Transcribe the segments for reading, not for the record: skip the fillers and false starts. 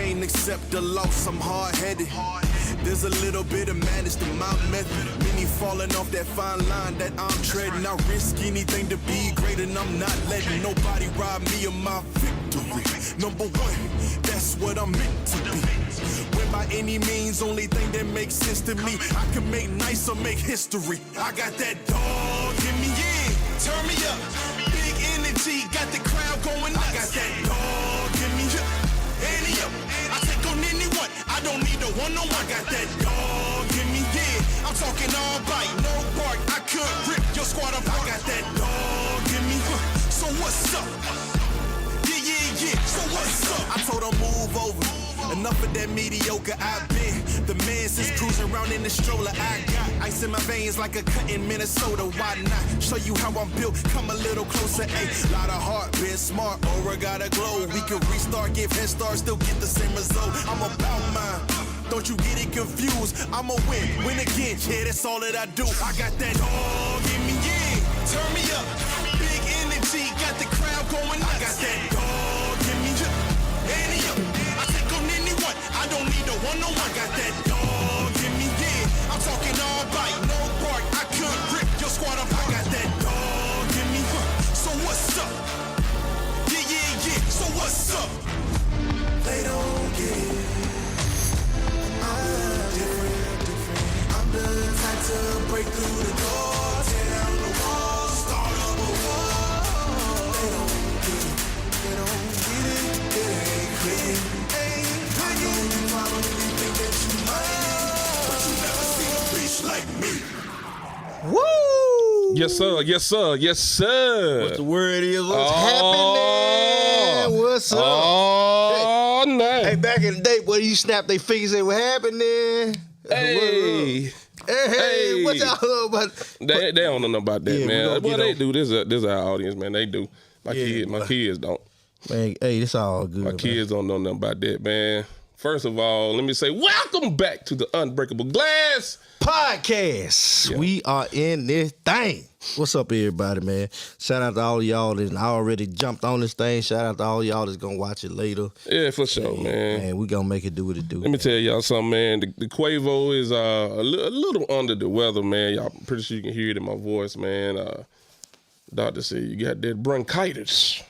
can't accept the loss, I'm hard-headed. There's a little bit of madness to my method. Many falling off that fine line that I'm treading. I risk anything to be great, and I'm not letting nobody rob me of my victory. Number one, that's what I'm meant to be. When by any means, only thing that makes sense to me, I can make nice or make history. I got that dog in me, yeah. Turn me up. Big energy, got the crowd going nuts. I got that dog in me, yeah. Annie up. I take on anyone. I don't need a one-on-one. I got that dog in me, yeah. I'm talking all bite, no bark. I could rip your squad apart. I got that dog in me. So what's up? Yeah. So what's up? I told her move over. Enough of that mediocre I've been. The man since cruising around in the stroller. I got ice in my veins like a cut in Minnesota. Why not show you how I'm built? Come a little closer. Ayy, lot of heart, been smart. Aura got a glow. We can restart, give head start, still get the same result. I'm about mine. Don't you get it confused? I'ma win again. Yeah, that's all that I do. I got that dog in me, yeah. Turn me up. Big energy, got the crowd going nuts. I got that dog in me, yeah. Annie up. I don't need a one-on-one. I got that dog in me, yeah. I'm talking all bite, no bark. I could rip your squad up. I got that dog in me. So what's up? Yeah. So what's up? They don't get it. I'm different. I'm the type to break through the door, tear down the wall, start up a war. They don't get it. It ain't clear. Like me. Woo! Yes, sir. What the word is? What's happening? What's up? Oh, no. Hey, back in the day, boy, you snap their fingers and say, what happening? Hey, what y'all know about? They don't know nothing about that, Yeah, man. Well, they do. This is our audience, man. They do. My kids don't. Man, hey, it's all good. My kids don't know nothing about that, man. First of all, let me say welcome back to the Unbreakable Glass Podcast. Yeah. We are in this thing. What's up, everybody, man? Shout out to all y'all that already jumped on this thing. Shout out to all y'all that's gonna watch it later. Yeah, for sure, man. Man, we gonna make it do what it do. Let me tell y'all something, man. The Quavo is a little under the weather, man. Y'all pretty sure you can hear it in my voice, man. Doctor said you got that bronchitis.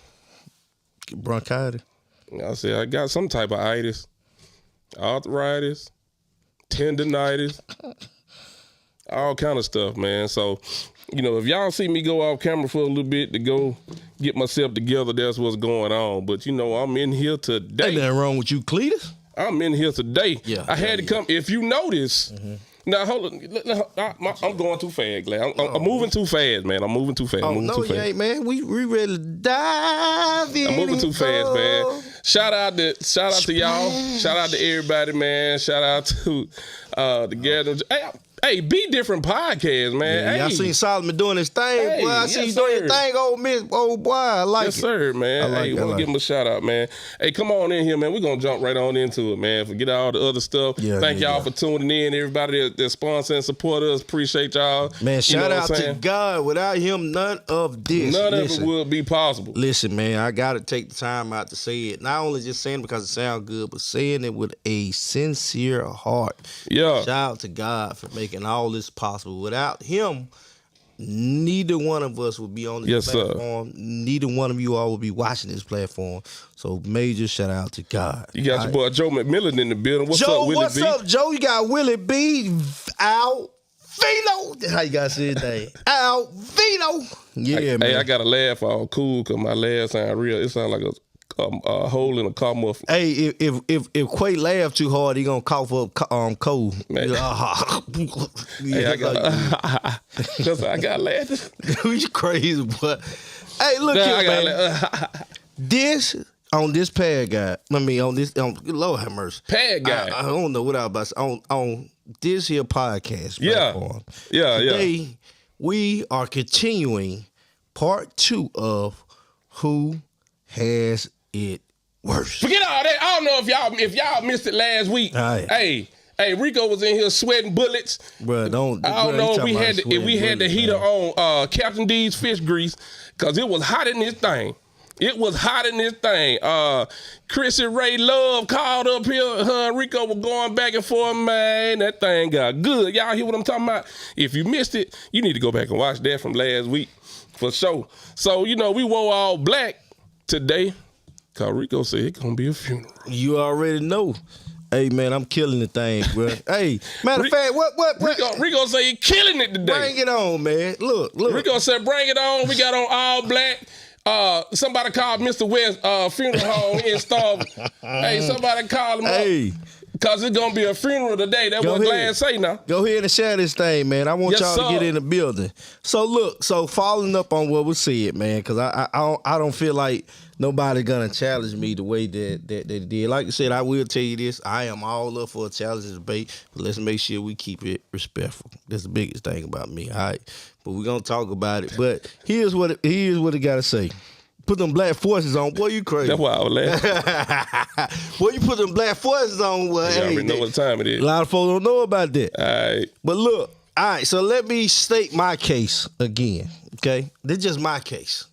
Bronchitis? I said I got some type of itis. Arthritis, tendinitis, all kind of stuff, man. So, if y'all see me go off camera for a little bit to go get myself together, that's what's going on. But, I'm in here today. Ain't nothing wrong with you, Cletus. I'm in here today. Yeah, I had to come. If you notice, now hold on. I'm going too fast, Glad. I'm moving too fast, man. I'm moving too fast. You ain't, man. We ready to dive in. I'm moving too fast, man. Shout out to y'all. Shout out to everybody, man. Shout out to the Gathering. Hey, Be Different Podcast, man. Yeah, hey. I seen Solomon doing his thing. Hey, boy, I seen you doing your thing, old boy. I like it. Yes, sir, man. I want to give him a shout out, man. Hey, come on in here, man. We're going to jump right on into it, man. Forget all the other stuff. Thank y'all for tuning in. Everybody that sponsor and support us. Appreciate y'all. Man, shout out to God. Without him, none of this. None of it would be possible. Listen, man, I got to take the time out to say it. Not only just saying it because it sounds good, but saying it with a sincere heart. Yeah. Shout out to God for making all this possible. Without him, neither one of us would be on this platform. Sir. Neither one of you all would be watching this platform. So major shout out to God. You got your boy Joe McMillan in the building. What's Joe, up, Willie B? What's up, Joe? You got Willie B. Alvino. That's how you got to say his name. Alvino. Yeah, man. Hey, I got to laugh all cool because my laugh sound real. It sound like a hole in a car muffler. Hey, if Quay laugh too hard, he gonna cough up cold. Man. Hey, I got laugh. You crazy, boy. Hey, look here, man. This on this pad guy. Lord have mercy. Pad guy. I don't know what I was about to say. On this here podcast platform. Today, we are continuing part 2 of Who Has It Worse. Forget all that. I don't know if y'all missed it last week. Hey, Rico was in here sweating bullets. Bro, I don't know if we had the heater on Captain D's fish grease because it was hot in this thing. It was hot in this thing. Chris and Ray Love called up here. Her and Rico were going back and forth, man. That thing got good. Y'all hear what I'm talking about? If you missed it, you need to go back and watch that from last week for sure. So, we wore all black today because Rico said it's going to be a funeral. You already know. Hey, man, I'm killing the thing, bro. Hey, matter of fact, what? Rico say he killing it today. Bring it on, man. Look. Rico said, bring it on. We got on all black. Somebody called Mr. West funeral home in Starville. Hey, somebody called him up. Because it's going to be a funeral today. That's what Glad say now. Go ahead and share this thing, man. I want y'all to get in the building. So, look, following up on what was said, man, because I don't feel like nobody going to challenge me the way that they did. Like I said, I will tell you this. I am all up for a challenge and debate, but let's make sure we keep it respectful. That's the biggest thing about me, all right? But we're going to talk about it. But here's what it got to say. Put them black forces on, boy, you crazy. That's why I was laughing. Boy, you put them black forces on, boy. You already know what time it is. A lot of folks don't know about that. All right. But look, all right, so let me state my case again, okay? This is just my case.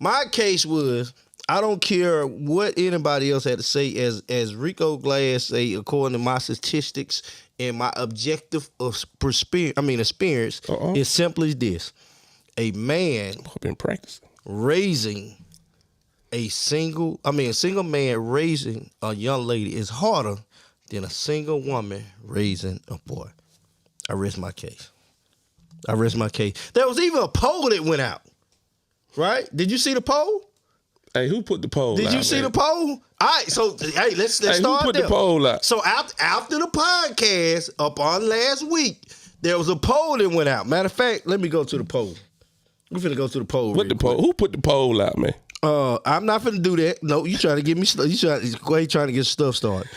My case was, I don't care what anybody else had to say, as Rico Glass say, according to my statistics and my objective experience, is simply this. A man been practicing. Raising a single man raising a young lady is harder than a single woman raising a boy. I rest my case. There was even a poll that went out. Right? Did you see the poll? Hey, who put the poll out? Did you see the poll? All right, so hey, let's start who put there. The poll out? So after the podcast up on last week, there was a poll that went out. Matter of fact, let me go to the poll. We're finna go to the poll. What the poll? Who put the poll out, man? I'm not finna do that. No, you trying to get me. Trying to get stuff started.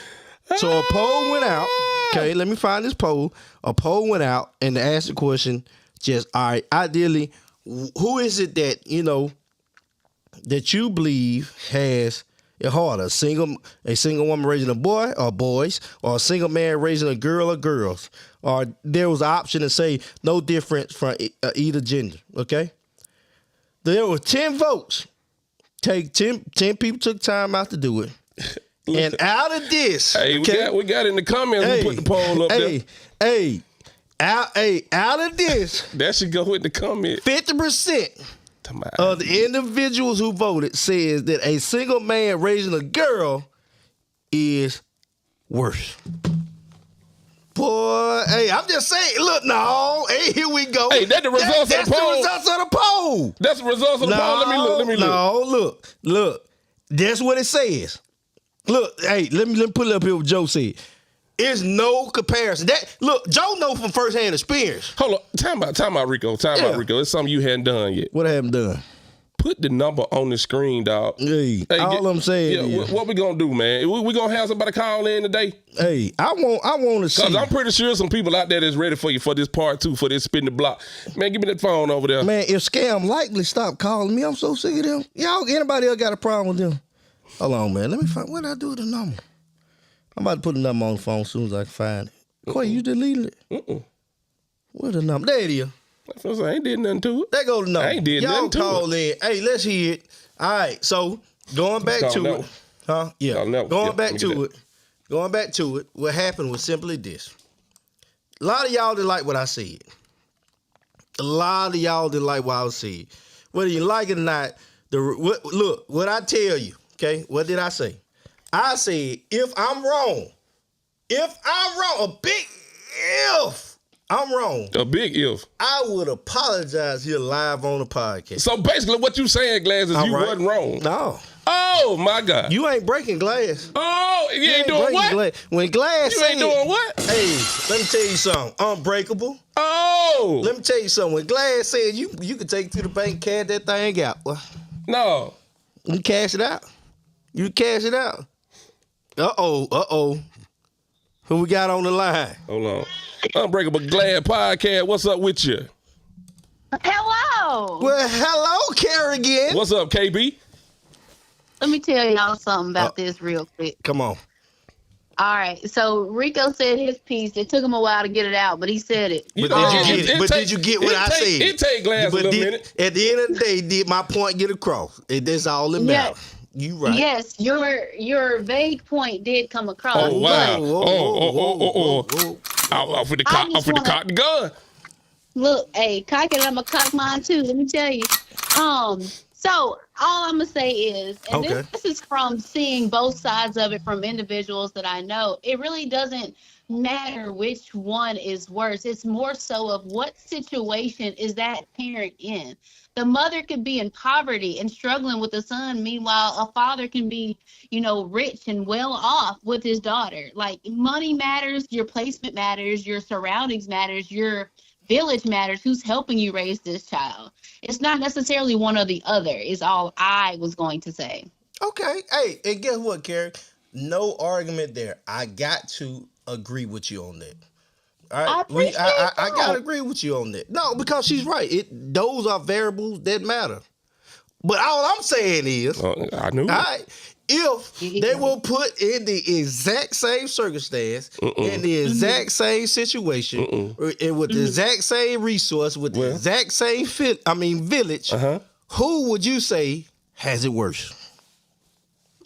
So a poll went out. Okay, let me find this poll. A poll went out and asked the question. Just all right. Ideally, who is it that that you believe has it harder? A single woman raising a boy or boys, or a single man raising a girl or girls? Or there was an option to say no difference from either gender. Okay. There were 10 votes. 10 people took time out to do it. And out of this, hey, we got in the comments. We put the poll up there. Out of this, that should go in the comment. 50% of the individuals who voted says that a single man raising a girl is worse. Boy, hey, I'm just saying. Look, no, hey, here we go. Hey, that's the results of the poll. That's the results of the poll. That's the results of the poll. Let me look. No, look. That's what it says. Look, hey, let me put it up here what Joe said. It's no comparison. Look, Joe know from firsthand experience. Hold on, time out, Rico. Time out, Rico. It's something you hadn't done yet. What I haven't done? Put the number on the screen, dog. Hey, all I'm saying is, what we gonna do, man? We gonna have somebody call in today? Hey, I want to see. Because I'm pretty sure some people out there that's ready for you for this part 2, for this spin the block. Man, give me that phone over there. Man, if Scam Likely stop calling me, I'm so sick of them. Y'all, anybody else got a problem with them? Hold on, man. Let me find, what did I do with the number? I'm about to put the number on the phone as soon as I can find it. Quay, you deleted it? Where's the number? There it is. I ain't did nothing to it. There go the number. I ain't did nothing to it. Y'all call in. Hey, let's hear it. All right, so going back to it. Huh? Yeah. Going back to it, what happened was simply this. A lot of y'all didn't like what I said. A lot of y'all didn't like what I said. Whether you like it or not, look, what I tell you, okay? What did I say? I said, if I'm wrong, a big if I'm wrong. A big if. I would apologize here live on the podcast. So basically what you saying, Glass, is wasn't wrong. No. Oh, my God. You ain't breaking glass. Oh, you ain't doing what? Glass. When Glass you ain't doing what? Hey, let me tell you something. Unbreakable. Oh. Let me tell you something. When Glass said you could take it to the bank and cash that thing out. Well, no. You cash it out. You cash it out. Uh-oh. Who we got on the line? Hold on. Unbreakable Glad Podcast. What's up with you? Hello. Well, hello, Kerrigan. What's up, KB? Let me tell y'all something about this real quick. Come on. All right. So Rico said his piece. It took him a while to get it out, but he said it. But did you get what I said? It take Glass a little minute. At the end of the day, did my point get across? That's all that matters. You right. Yes, your vague point did come across. Oh wow! Off with the cock the gun. Look, hey, cock it. I'm gonna cock mine too. Let me tell you. So all I'm gonna say is, and this is from seeing both sides of it from individuals that I know. It really doesn't matter which one is worse. It's more so of what situation is that parent in. The mother could be in poverty and struggling with the son. Meanwhile, a father can be, rich and well off with his daughter. Like, money matters, your placement matters, your surroundings matters, your village matters, who's helping you raise this child. It's not necessarily one or the other, is all I was going to say. Okay. Hey, and guess what, Carrie? No argument there. I got to agree with you on that. All right? I got to agree with you on that. No, because she's right. Those are variables that matter. But all I'm saying is, I knew. All right, if they will put in the exact same circumstance, in the exact same situation, and with the exact same resource, with the exact same village, who would you say has it worse?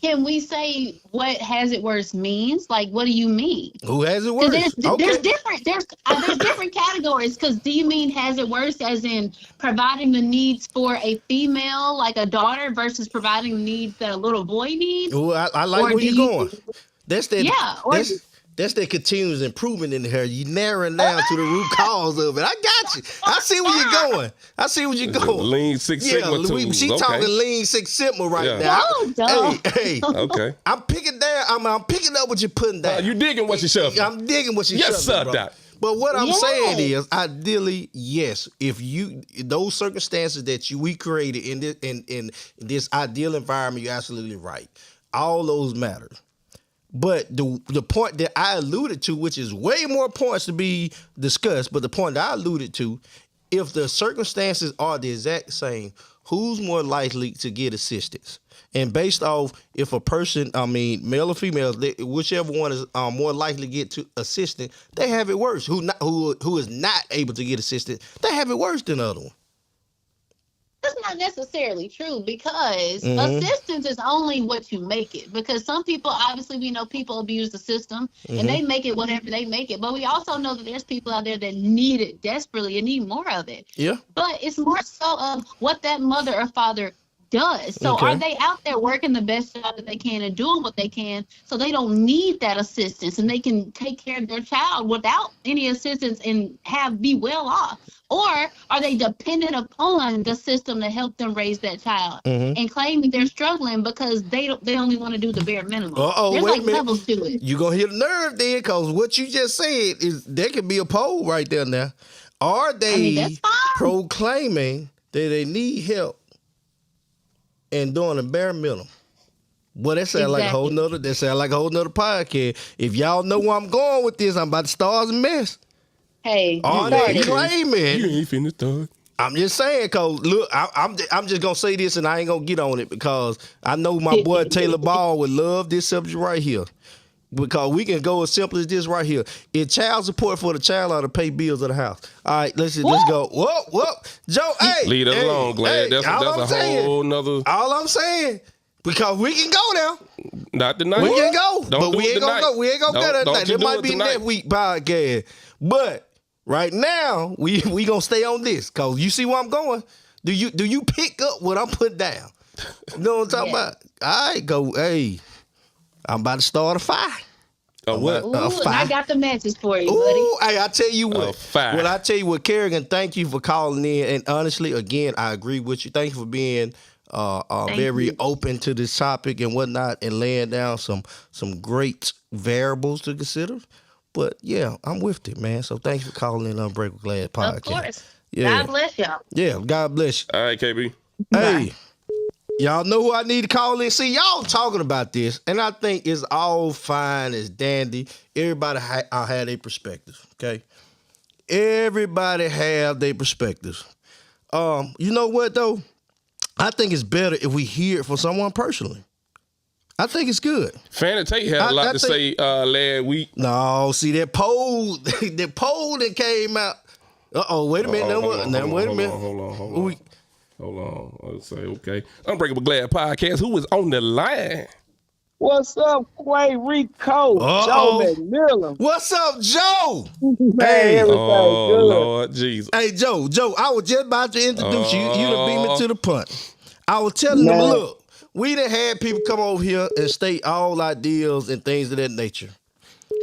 Can we say what has it worse means? Like, what do you mean? Who has it worse? There's different categories. Because do you mean has it worse as in providing the needs for a female, like a daughter, versus providing the needs that a little boy needs? Well, I like where you're going. That's that. Yeah. That's that continuous improvement in her. You narrowing down to the root cause of it. I got you. I see where you're going. Lean Six Sigma tools. She talking Lean Six Sigma right now. Hey. Okay. I'm picking down. I'm picking up what you're putting down. You digging what you're shoving. I'm digging what you're shoving. Yes, sir, Doc. But what I'm saying is, ideally, yes, if those circumstances that we created in this ideal environment, you're absolutely right. All those matter. But the point that I alluded to, which is way more points to be discussed, but the point that I alluded to, if the circumstances are the exact same, who's more likely to get assistance? And based off if a person, male or female, whichever one is more likely to get to assistance, they have it worse. Who is not able to get assistance, they have it worse than the other one. That's not necessarily true, because assistance is only what you make it. Because some people, obviously, we know people abuse the system and they make it whatever they make it. But we also know that there's people out there that need it desperately and need more of it. Yeah. But it's more so of what that mother or father does. So are they out there working the best job that they can and doing what they can so they don't need that assistance and they can take care of their child without any assistance and be well off? Or are they dependent upon the system to help them raise that child and claiming they're struggling because they only want to do the bare minimum? There's like levels to it. You gonna hit a nerve there, because what you just said is there could be a poll right there now. Are they proclaiming that they need help and doing a bare minimum? Well, that sounds like a whole nother podcast. If y'all know where I'm going with this, I'm about to start a mess. Hey, are they claiming? You ain't finna start. I'm just saying, cause look, I'm just gonna say this, and I ain't gonna get on it, because I know my boy Taylor Ball would love this subject right here. Because we can go as simple as this right here. If child support for the child ought to pay bills of the house. All right, let's go. Whoa. Joe, hey. Leave it alone, Glad. That's a whole nother. All I'm saying, because we can go now. Not tonight. We can go. But we ain't gonna go. We ain't gonna go tonight. It might be next week podcast. But right now, we gonna stay on this. Cause you see where I'm going. Do you pick up what I'm putting down? You know what I'm talking about? All right, go. Hey. I'm about to start a fire. What? I got the message for you, buddy. Hey, I tell you what. Well, I tell you what, Kerrigan, thank you for calling in. And honestly, again, I agree with you. Thank you for being very open to this topic and whatnot, and laying down some great variables to consider. But yeah, I'm with it, man. So thanks for calling in Unbreakable Glad podcast. Of course. Yeah. God bless y'all. Yeah, God bless you. All right, KB. Hey. Y'all know who I need to call in? See, y'all talking about this, and I think it's all fine, it's dandy. Everybody have their perspectives, okay? Everybody have their perspectives. You know what, though? I think it's better if we hear it from someone personally. I think it's good. Fannie Tate had a lot to say last week. No, see that poll, that poll that came out. Wait a minute. Wait a minute. Hold on. Let's say, okay. Unbreakable Glad Podcast. Who is on the line? What's up, Quay Rico? Joe McMillan. What's up, Joe? Hey, good. Lord Jesus. Hey, Joe, I was just about to introduce you. You done beat me to the punch. I was telling them, look, we done had people come over here and state all ideas and things of that nature.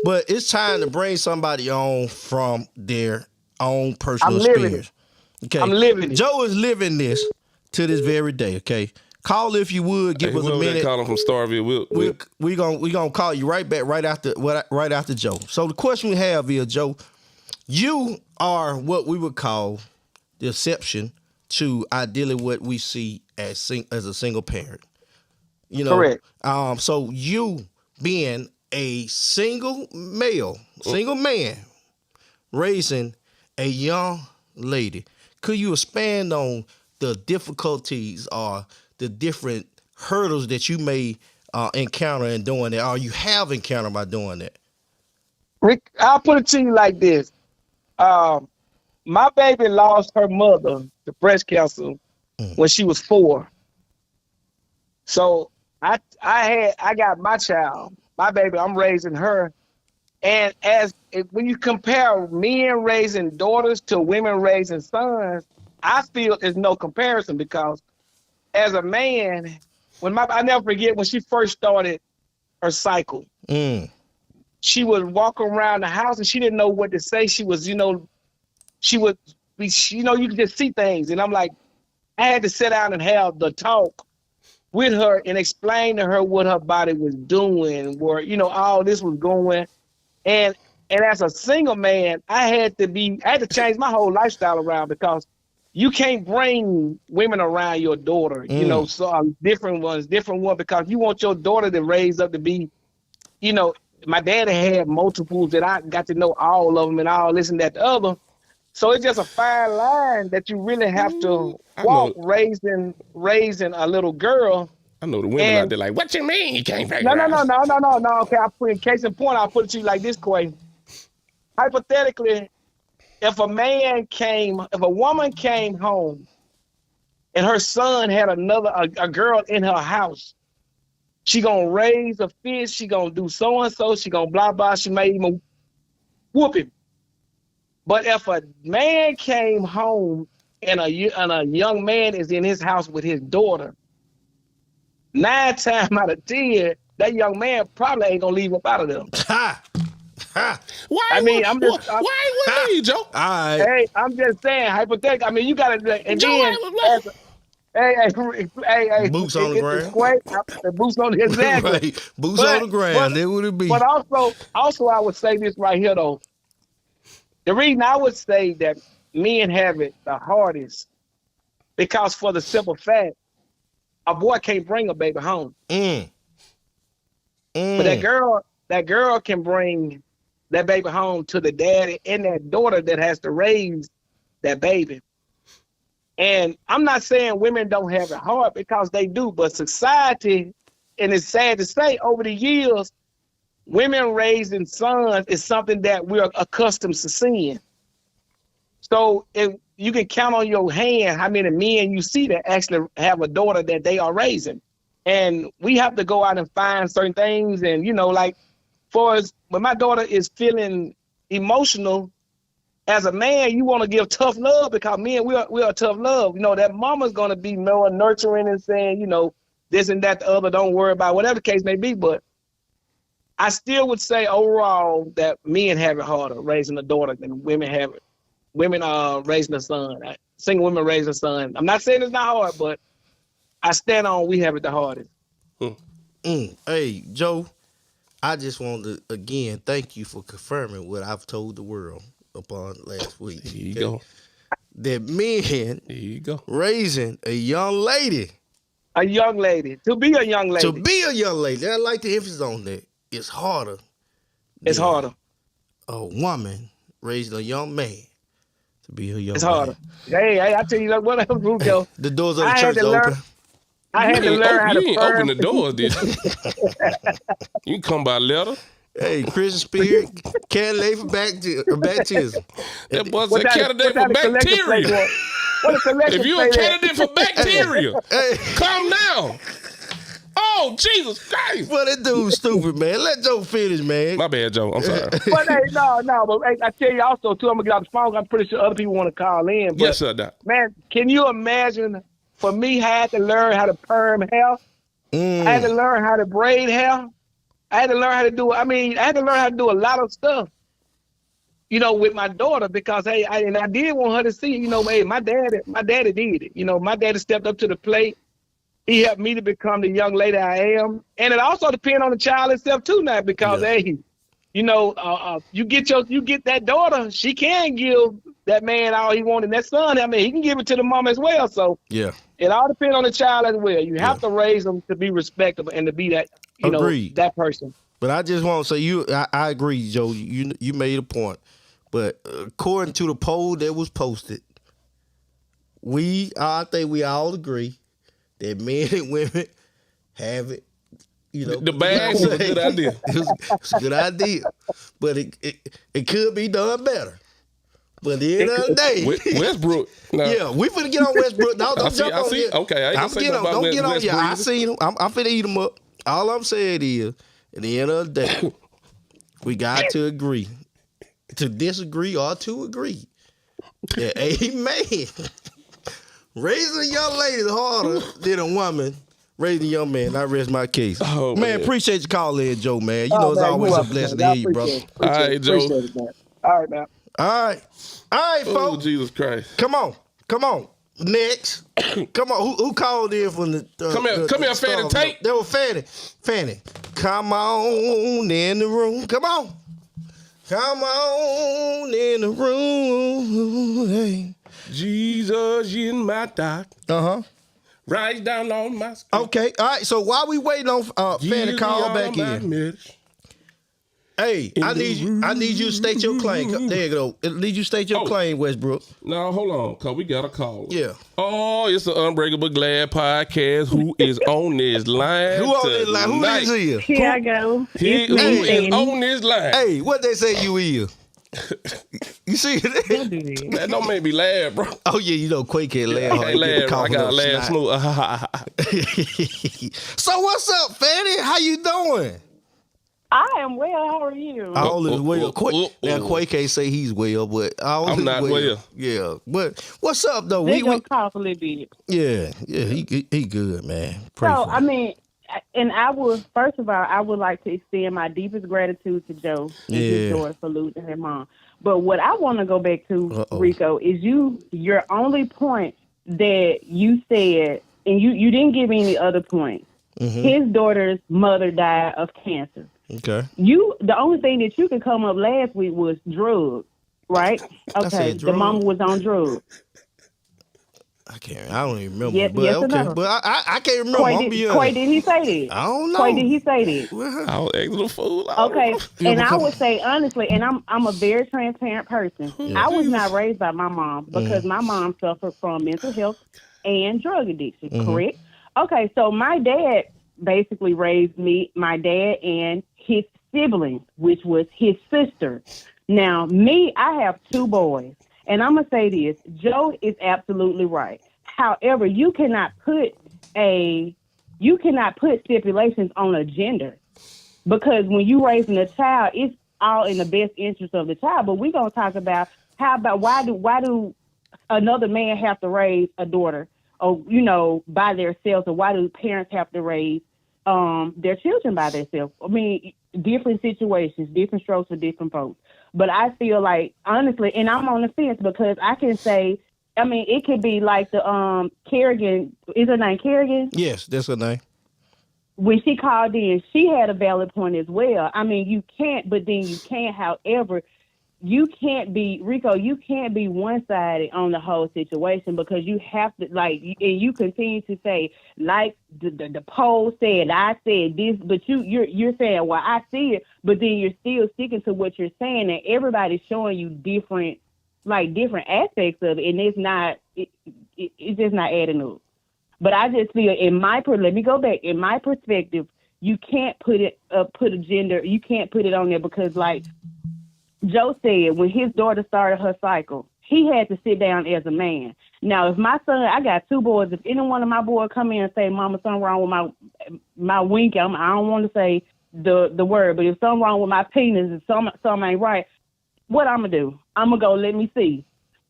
But it's time to bring somebody on from their own personal experience. Okay. I'm living it. Joe is living this to this very day, okay? Call if you would, give us a minute. Call him from Starville. We gonna call you right back right after Joe. So the question we have is, Joe, you are what we would call the exception to ideally what we see as a single parent. You know, correct. So you being a single man raising a young lady, could you expand on the difficulties or the different hurdles that you may encounter in doing that, or you have encountered by doing that? Rick, I'll put it to you like this. My baby lost her mother to breast cancer when she was 4. So I got my child, my baby, I'm raising her. And when you compare men raising daughters to women raising sons, I feel there's no comparison, because as a man, I never forget when she first started her cycle. She would walk around the house and she didn't know what to say. She was, she would be, you could just see things. And I'm like, I had to sit down and have the talk with her and explain to her what her body was doing, where, all this was going. And as a single man, I had to change my whole lifestyle around, because you can't bring women around your daughter, so different ones, because you want your daughter to raise up to be, my daddy had multiples that I got to know all of them and all this and that, the other. So it's just a fine line that you really have to walk raising a little girl. I know the women out there like, what you mean you can't bring No. Okay, I'll put in case in point, I'll put it to you like this, Quay. Hypothetically, if a woman came home and her son had a girl in her house, she gonna raise a fish, she gonna do so-and-so, she gonna blah, blah, she may even whoop him. But if a man came home and a young man is in his house with his daughter, 9 times out of 10, that young man probably ain't gonna leave up out of them. Why would you, Joe? Hey, I'm just saying, hypothetically. You gotta, and Joe, hey, boots on the ground. The boots on the exactly. Right. Boots on the ground. That would it be. But also, I would say this right here though. The reason I would say that men have it the hardest, because for the simple fact, a boy can't bring a baby home. But that girl can bring that baby home to the daddy and that daughter that has to raise that baby. And I'm not saying women don't have it hard, because they do, but society, and it's sad to say, over the years, women raising sons is something that we're accustomed to seeing. So you can count on your hand how many men you see that actually have a daughter that they are raising. And we have to go out and find certain things. And, like, when my daughter is feeling emotional, as a man, you want to give tough love, because men, we are tough love. That mama's going to be more nurturing and saying, this and that, the other, don't worry about, whatever the case may be. But I still would say overall that men have it harder raising a daughter than women have it. Women are raising a son. Single women raising a son. I'm not saying it's not hard, but I stand on we have it the hardest. Hey, Joe, I just want to, again, thank you for confirming what I've told the world upon last week. There you go. That men raising a young lady. A young lady. To be a young lady. To be a young lady. I like to emphasize on that. It's harder. It's harder. A woman raising a young man to be a young man. It's harder. Hey, I tell you what else, Ruko. The doors of the church are open. I had to learn how to You ain't open the doors, did you? You can come by letter. Hey, Christian Spirit, candidate for baptism. That boy said candidate for bacteria. If you a candidate for bacteria, come now. Oh, Jesus Christ. Well, that dude's stupid, man. Let Joe finish, man. My bad, Joe. I'm sorry. But hey, no. But hey, I tell you also, too, I'm going to get off the phone. I'm pretty sure other people want to call in. But, Yes, sir, Doc. Man, can you imagine, for me, I had to learn how to perm hair. I had to learn how to braid hair. I had to learn how to do a lot of stuff, with my daughter because, hey, I did want her to see, hey, my daddy did it. My daddy stepped up to the plate. He helped me to become the young lady I am. And it also depends on the child itself, too, now, because, hey, you get that daughter, she can give that man all he wanted. That son, I mean, he can give it to the mom as well. So it all depends on the child as well. You have to raise them to be respectable and to be that, that person. But I just want to say, I agree, Joe. You made a point. But according to the poll that was posted, I think we all agree that men and women have it. The bags was a good idea. It's a good idea, but it could be done better. But at the end of the day, Westbrook. No. We finna get on Westbrook. Don't jump on here. Okay, I ain't gonna say nothing about Don't get on Westbrook. here. I seen him. I'm finna eat him up. All I'm saying is, at the end of the day, we got to agree to disagree or to agree. Yeah, amen. Raising a young lady is harder than a woman raising a young man. I rest my case. Oh, man, appreciate you calling in, Joe, man. It's always a blessing to hear you, brother. All right, Joe. All right, man. All right, folks. Oh, Jesus Christ. Come on. Next. Come on. Who called in from the... Come here, Fanny Tate. That was Fanny. Fanny, come on in the room. Come on. Come on in the room. Hey. Jesus in my dock. Rise down on my skin. Okay, all right. So while we waiting on Fanny to call back in. Hey, I need you to state your claim. There you go. I need you to state your claim, Westbrook. No, hold on, because we got a call. Yeah. Oh, it's the Unbreakable Glad podcast. Who is on this line? Who on this line? Who is here? Here I go. Who is on this line? Hey, what they say you is? You see it? That don't make me laugh, bro. Oh yeah, Quake can't laugh. I can't laugh. I gotta laugh smooth. So what's up, Fanny? How you doing? I am well. How are you? All is well. Now Quake can't say he's well, but I'm not well. Yeah, but what's up though? We cough a little bit. Yeah, he good, man. Pray so I mean, and I would first of all, I would like to extend my deepest gratitude to Joe and his daughter for losing her mom. But what I want to go back to, Rico, is your only point that you said, and you didn't give any other points. Mm-hmm. His daughter's mother died of cancer. Okay. The only thing that you could come up last week was drugs, right? Okay. The mama was on drugs. I don't even remember. Yes, okay. But I can't remember. Quay, did he say that? I don't know. Quay, did he say that? I was acting a fool. Okay. And I would say honestly, and I'm a very transparent person. I was not raised by my mom because my mom suffered from mental health and drug addiction, correct? Okay, so my dad basically raised me, my dad, and his siblings, which was his sister. Now, me, I have two boys. And I'm going to say this, Joe is absolutely right. However, you cannot put stipulations on a gender because when you're raising a child, it's all in the best interest of the child. But we're going to talk about why do another man have to raise a daughter or, by themselves, or why do parents have to raise their children by themselves? I mean, different situations, different strokes for different folks. But I feel like, honestly, and I'm on the fence because I can say, I mean, it could be like the Kerrigan. Is her name Kerrigan? Yes, that's her name. When she called in, she had a valid point as well. I mean, you can't, but then you can. However, you can't be, Rico, you can't be one-sided on the whole situation because you have to, and you continue to say, like the poll said, I said this, but you're saying, well, I see it, but then you're still sticking to what you're saying, and everybody's showing you different aspects of it, and it's just not adding up. But I just feel let me go back. In my perspective, you can't put a gender, you can't put it on there because like Joe said, when his daughter started her cycle, he had to sit down as a man. Now, if my son, I got 2 boys, if any one of my boys come in and say, Mama, something wrong with my wink, I don't want to say the word, but if something wrong with my penis, if something ain't right, what I'm going to do? I'm going to go, let me see.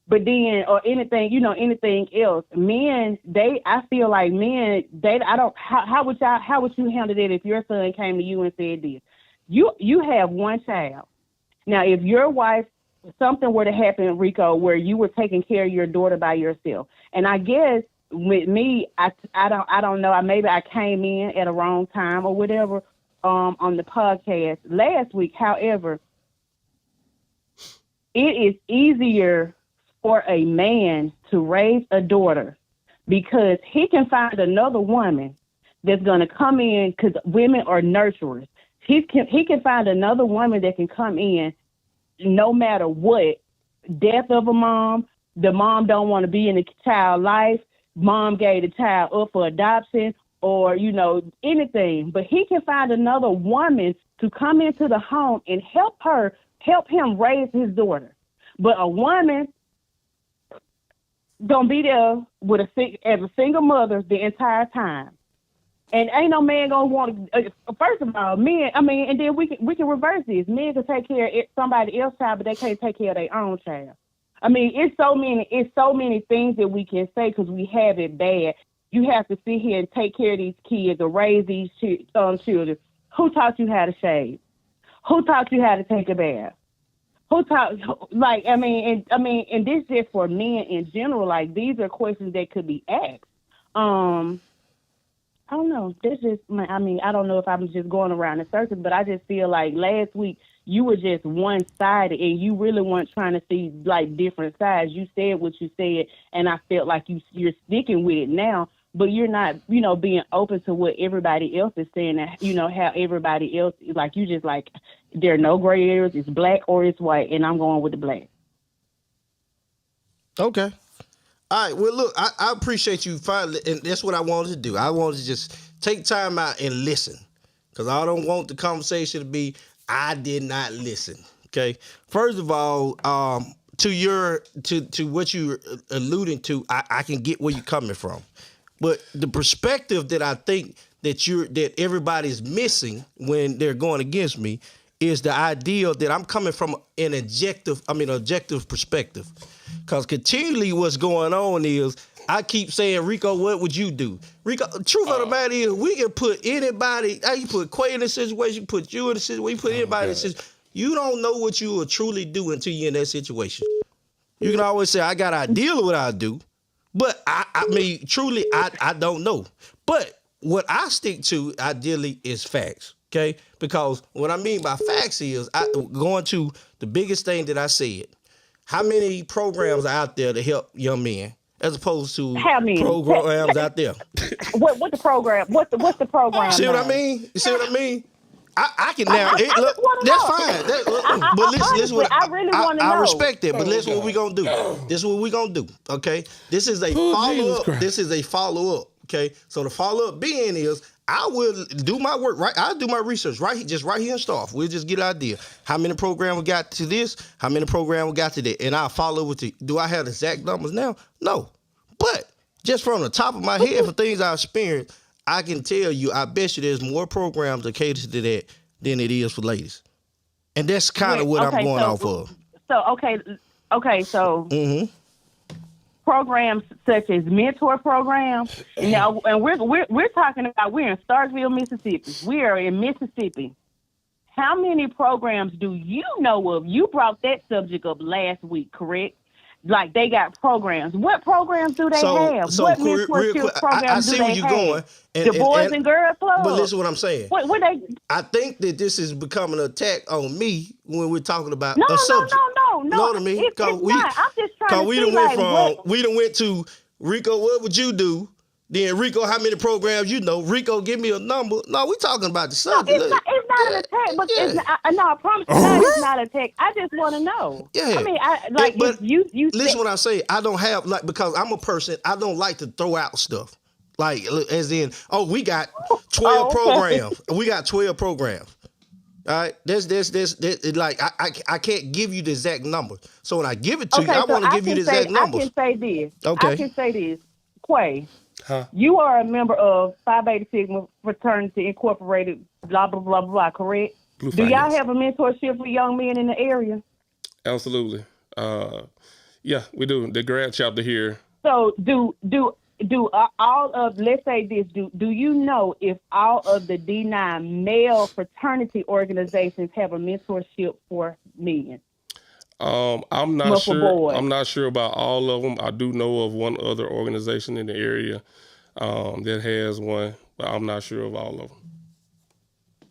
But then, or anything, anything else, men, I feel like men, how would you handle it if your son came to you and said this? You have one child. Now, if your wife, something were to happen, Rico, where you were taking care of your daughter by yourself, and I guess with me, I don't know, maybe I came in at a wrong time or whatever on the podcast last week. However, it is easier for a man to raise a daughter because he can find another woman that's going to come in, because women are nurturers. He can find another woman that can come in no matter what. Death of a mom, the mom don't want to be in the child life, mom gave the child up for adoption, or, anything. But he can find another woman to come into the home and help him raise his daughter. But a woman gonna be there as a single mother the entire time. And ain't no man gonna want to. First of all, men. And then we can reverse this. Men can take care of somebody else's child, but they can't take care of their own child. It's so many things that we can say because we have it bad. You have to sit here and take care of these kids or raise these children. Who taught you how to shave? Who taught you how to take a bath? Who taught? And this just for men in general. Like, these are questions that could be asked. I don't know. This just, I don't know if I'm just going around in circles, but I just feel like last week you were just one-sided and you really weren't trying to see like different sides. You said what you said, and I felt like you're sticking with it now, but you're not, being open to what everybody else is saying. How everybody else, like, you just like, there are no gray areas. It's black or it's white, and I'm going with the black. Okay. All right. Well, look, I appreciate you finally, and that's what I wanted to do. I wanted to just take time out and listen, because I don't want the conversation to be, I did not listen. Okay. First of all, to what you're alluding to, I can get where you're coming from, but the perspective that I think that everybody's missing when they're going against me is the idea that I'm coming from an objective perspective. Because continually what's going on is I keep saying, Rico, what would you do? Rico, truth of the matter is, we can put anybody, you put Quay in a situation, you put you in a situation, you put anybody in a situation. You don't know what you will truly do until you're in that situation. You can always say, I got an idea of what I'll do, but truly, I don't know. But what I stick to, ideally, is facts. Okay, because what I mean by facts is going to the biggest thing that I said. How many programs are out there to help young men, as opposed to programs out there? What the program? What's the program? See what I mean? You see what I mean? I can now. Look, that's fine. But listen, I really want to know. I respect that, but listen, what we gonna do? This is what we gonna do. Okay, this is a follow up. This is a follow up. Okay, so the follow up being is, I will do my work, right? I'll do my research right here in Staff. We'll just get an idea. How many programs we got to this? How many programs we got to that? And I'll follow with the, do I have the exact numbers now? No. But just from the top of my head, for things I've experienced, I can tell you, I bet you there's more programs that cater to that than it is for ladies. And that's kind of what I'm going off of. So, programs such as mentor programs. Now, and we're talking about, we're in Starkville, Mississippi. We are in Mississippi. How many programs do you know of? You brought that subject up last week, correct? Like, they got programs. What programs do they have? What mentorship programs do they have? Going, the Boys and Girls Club. But listen what I'm saying. What they? I think that this is becoming an attack on me when we're talking about a subject. No. You know what I mean? It's not. I'm just trying to see, we done went to, Rico, what would you do? Then, Rico, how many programs you know? Rico, give me a number. No, we talking about the subject. It's not an attack, but it's not, I promise you it's not an attack. I just want to know. Yeah. But you listen what I say. I don't have, because I'm a person, I don't like to throw out stuff. Like, as in, we got 12 programs. We got 12 programs. All right, there's like I can't give you the exact number. So when I give it to you, I want to give you the exact numbers. I can say this. Okay. I can say this. Quay, Huh? you are a member of Phi Beta Sigma Fraternity Incorporated, blah, blah, blah, blah, correct? Blue Do y'all Finance. have a mentorship for young men in the area? Absolutely. Yeah, we do. The grad chapter here. So do all of, let's say this, do you know if all of the D9 male fraternity organizations have a mentorship for men? I'm not sure. I'm not sure about all of them. I do know of one other organization in the area that has one, but I'm not sure of all of them.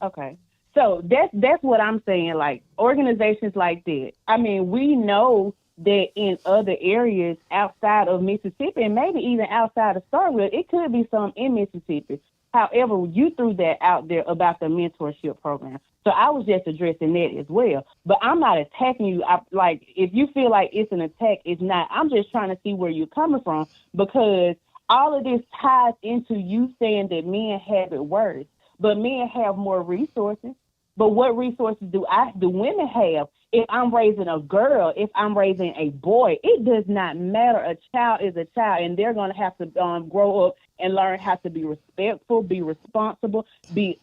Okay. So that's what I'm saying. Like organizations like that. I mean, we know that in other areas outside of Mississippi and maybe even outside of Starkville, it could be some in Mississippi. However, you threw that out there about the mentorship program. So I was just addressing that as well. But I'm not attacking you. If you feel like it's an attack, it's not. I'm just trying to see where you're coming from, because all of this ties into you saying that men have it worse, but men have more resources. But what resources do women have? If I'm raising a girl, if I'm raising a boy, it does not matter. A child is a child, and they're going to have to grow up and learn how to be respectful, be responsible, be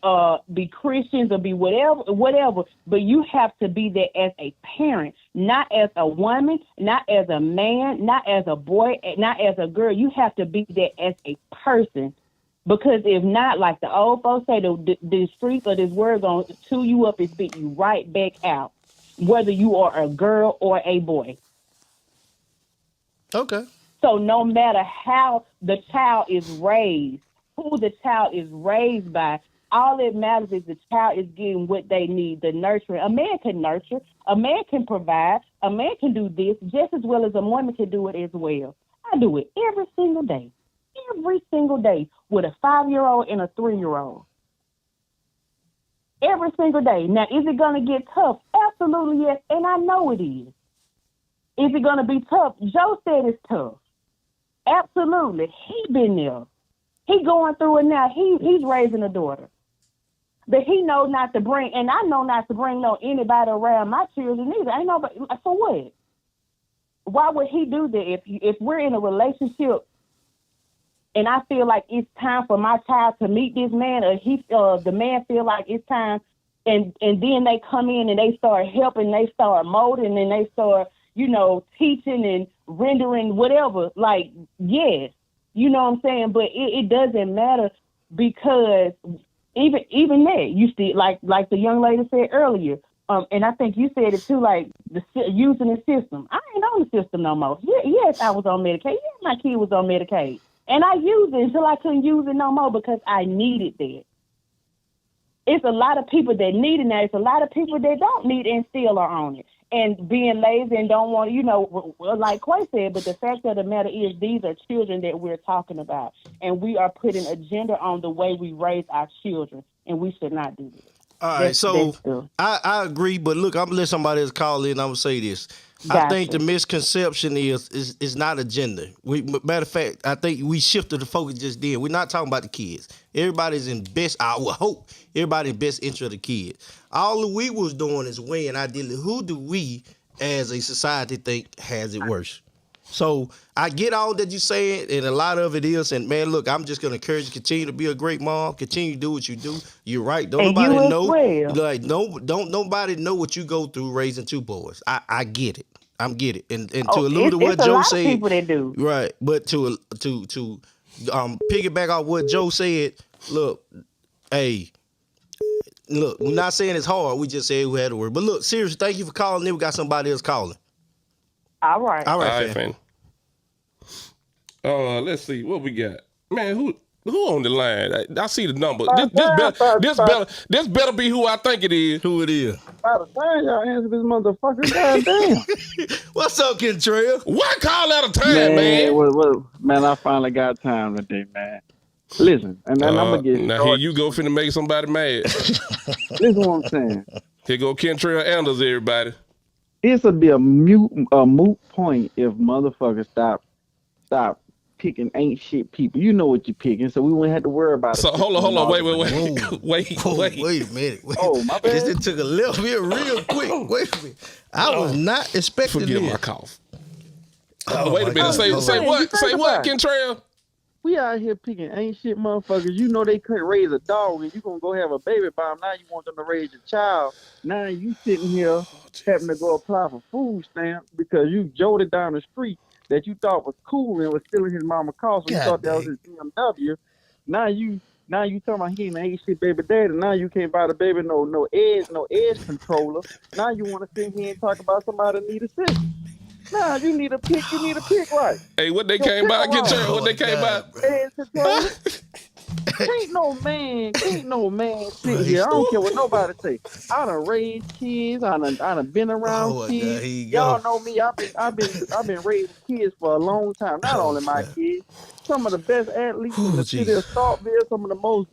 Christians, or be whatever. But you have to be there as a parent, not as a woman, not as a man, not as a boy, not as a girl. You have to be there as a person. Because if not, like the old folks say, the streets of this world going to chew you up and spit you right back out, whether you are a girl or a boy. Okay. So no matter how the child is raised, who the child is raised by, all that matters is the child is getting what they need, the nurturing. A man can nurture. A man can provide. A man can do this just as well as a woman can do it as well. I do it every single day. Every single day with a 5-year-old and a 3-year-old. Every single day. Now, is it going to get tough? Absolutely, yes, and I know it is. Is it going to be tough? Joe said it's tough. Absolutely. He been there. He going through it now. He's raising a daughter. But he knows not to bring, and I know not to bring anybody around my children either. Ain't nobody, for what? Why would he do that if we're in a relationship and I feel like it's time for my child to meet this man, or the man feel like it's time, and then they come in and they start helping, they start molding, and they start, teaching and rendering whatever. Like, yes, you know what I'm saying? But it doesn't matter, because even that, you see, like the young lady said earlier, and I think you said it too, like using the system. I ain't on the system no more. Yes, I was on Medicaid. Yes, my kid was on Medicaid. And I used it until I couldn't use it no more because I needed that. It's a lot of people that need it now. It's a lot of people that don't need it and still are on it. And being lazy and don't want, like Quay said, but the fact of the matter is these are children that we're talking about. And we are putting a gender on the way we raise our children. And we should not do that. All right, so I agree, but look, I'm going to let somebody else call in. I'm going to say this. Gotcha. I think the misconception is not a gender. Matter of fact, I think we shifted the focus just then. We're not talking about the kids. Everybody's in best, I would hope, everybody's best interest of the kids. All we was doing is weighing ideally, who do we as a society think has it worse? So I get all that you're saying, and a lot of it is, and man, look, I'm just gonna encourage you to continue to be a great mom, continue to do what you do. You're right. Don't and nobody know. Well. Like don't nobody know what you go through raising two boys. I get it. I get it. And to allude to what Joe said, people that do. Right. But to piggyback off what Joe said, look, we're not saying it's hard. We just said we had to work. But look, seriously, thank you for calling in. We got somebody else calling. All right. All right, fam. Let's see what we got. Man, who on the line? I see the number. This better be who I think it is. Who it is? By the time y'all answer this motherfucker, goddamn. What's up, Kentrell? One call at a time, man. Man, I finally got time today, man. Listen, and then I'm gonna get now here you go finna make somebody mad. Listen what I'm saying. Here go Kentrell Anders, everybody. This would be a moot point if motherfuckers stop picking ain't shit people. You know what you're picking, so we wouldn't have to worry about it. So hold on, wait a minute. Oh, my bad. This took a little bit real quick. Wait a minute. I was not expecting Forgive this. my cough. Wait a minute. Say what? Say what, Kentrell? We out here picking ain't shit motherfuckers. You know they couldn't raise a dog and you gonna go have a baby by them. Now you want them to raise a child. Now you sitting here having to go apply for food stamps because you jolted down the street that you thought was cool and was stealing his mama car, so you thought that was his BMW. Now you talking about he ain't shit baby daddy. Now you can't buy the baby no edge controller. Now you want to sit here and talk about somebody that need assistance. Nah, you need a pick right. Hey, what they came by? What they came by? Edge controller. Ain't no man sitting here. I don't care what nobody say. I done raised kids. I done been around kids. Y'all know me. I've been raising kids for a long time. Not only my kids, some of the best athletes in the city of Saltville, some of the most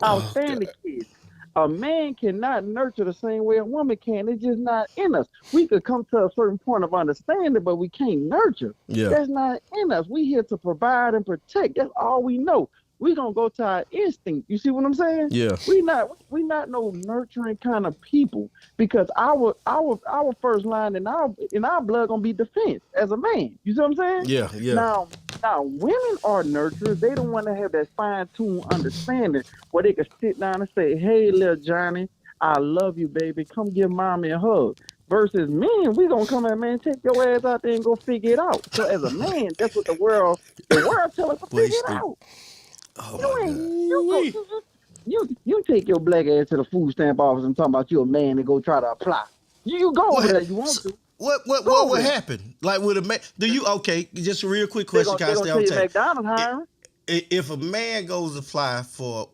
outstanding kids. A man cannot nurture the same way a woman can. It's just not in us. We could come to a certain point of understanding, but we can't nurture. Yeah. That's not in us. We here to provide and protect. That's all we know. We gonna go to our instinct. You see what I'm saying? Yeah. We not no nurturing kind of people because our first line in our blood gonna be defense as a man. You see what I'm saying? Yeah, yeah. Now women are nurturers. They don't want to have that fine-tuned understanding where they can sit down and say, "Hey, little Johnny, I love you, baby. Come give mommy a hug." Versus men, we gonna come in, man, take your ass out there and go figure it out. So as a man, that's what the world tell us to figure it out. Oh you take your black ass to the food stamp office and talk about you a man and go try to apply. You go over there, you want to. What would happen? Like with a man? Do you just a real quick question, guys? McDonald's hiring. If a man goes to apply for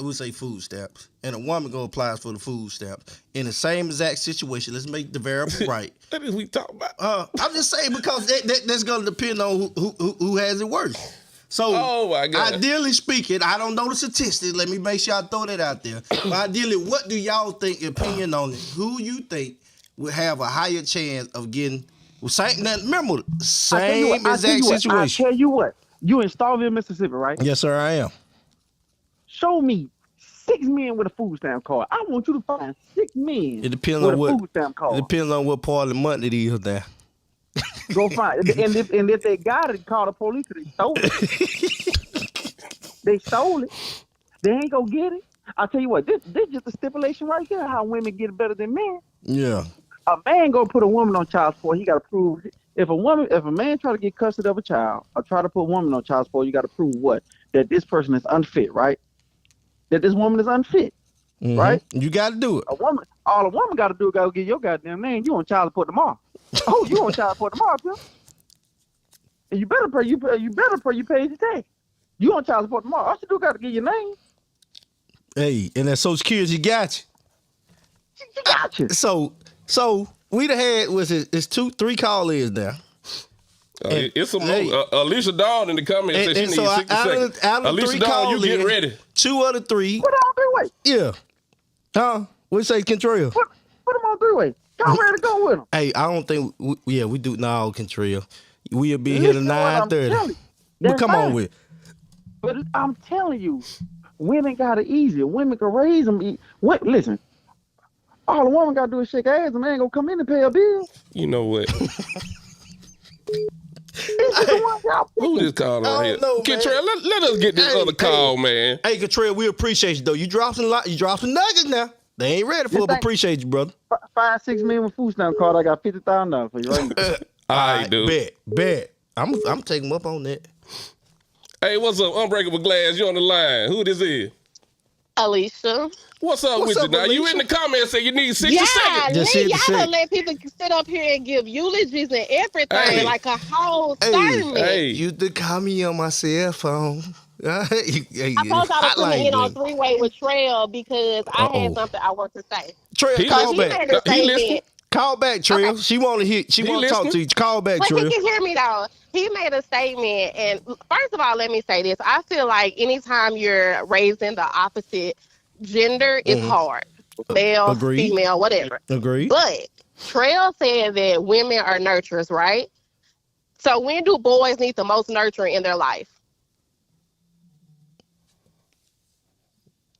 we say food stamps, and a woman go applies for the food stamps in the same exact situation, let's make the variable right. That is we talk about. I'm just saying because that's gonna depend on who has it worse. So, oh my God. Ideally speaking, I don't know the statistics. Let me make sure I throw that out there. But ideally, what do y'all think, opinion on it? Who you think would have a higher chance of getting, same exact situation? I tell you what, you in Starville, Mississippi, right? Yes, sir, I am. Show me 6 men with a food stamp card. I want you to find 6 men with a food stamp card. It depends on what part of the month it is there. Go find it. And if they got it, call the police. They stole it. They stole it. They ain't gonna get it. I'll tell you what. This just a stipulation right here. How women get better than men. Yeah. A man gonna put a woman on child support. He got to prove if a man try to get custody of a child or try to put a woman on child support, you got to prove what? That this person is unfit, right? That this woman is unfit, right? You got to do it. All a woman got to do is go get your goddamn name. You on child support tomorrow. Oh, you on child support tomorrow, Tim? And you better pay. You pay your tax. You on child support tomorrow. All you do got to get your name. Hey, and that Social Security got you. You got you. So we done had it's 2-3 call-ins now. It's some more. Alicia Dawn in the comments said she needs 60 seconds. Alicia Dawn, you get ready. 2 of the 3. Put them on 3-way. Yeah. Huh? What you say, Kentrell? Put them on 3-way. Y'all ready to go with them? Hey, I don't think we do now, Kentrell. We'll be here to 9:30. But come on with it. But I'm telling you, women got it easier. Women can raise them. Listen, all a woman got to do is shake her ass, and man gonna come in and pay a bill. You know what? Who this call on here? Kentrell, let us get this other call, man. Hey, Kentrell, we appreciate you though. You dropped some nuggets now. They ain't ready for it, but appreciate you, brother. 5-6 men with food stamp card. I got $50,000 for you, right? All right, dude. Bet. I'm taking them up on that. Hey, what's up? Unbreakable Glass, you on the line. Who this is? Alicia. What's up with you now? Alicia? You in the comments say you need 60 seconds. Y'all don't let people sit up here and give eulogies and everything like a whole sermon. Hey, you did call me on my cell phone. I thought I was coming in on 3-way with Trail because I had something I want to say. Trail, call back. He listening? Call back, Trail. Okay. She want to hear. She want to talk to you. Call back, Trail. He can hear me though. He made a statement, and first of all, let me say this: I feel like anytime you're raising the opposite gender, it's hard. Male, female, whatever. Agreed. But Trail said that women are nurturers, right? So when do boys need the most nurturing in their life?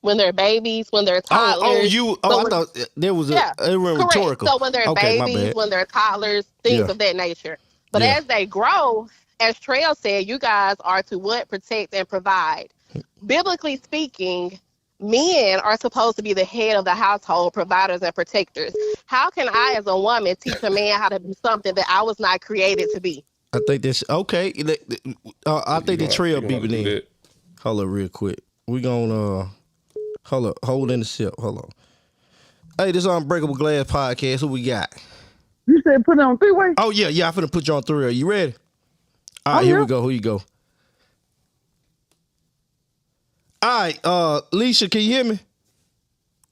When they're babies, when they're toddlers. I thought there was a rhetorical. So when they're babies, when they're toddlers, things of that nature. But as they grow, as Trail said, you guys are to what? Protect and provide. Biblically speaking, men are supposed to be the head of the household, providers and protectors. How can I, as a woman, teach a man how to do something that I was not created to be? I think that's okay. I think the Trail beeping in. Hold up real quick. We gonna hold in the sip. Hold on. Hey, this Unbreakable Glass podcast. Who we got? You said put it on three-way? Oh, yeah. I'm finna put you on three-way. You ready? All right, here we go. Who you go? All right, Leisha, can you hear me?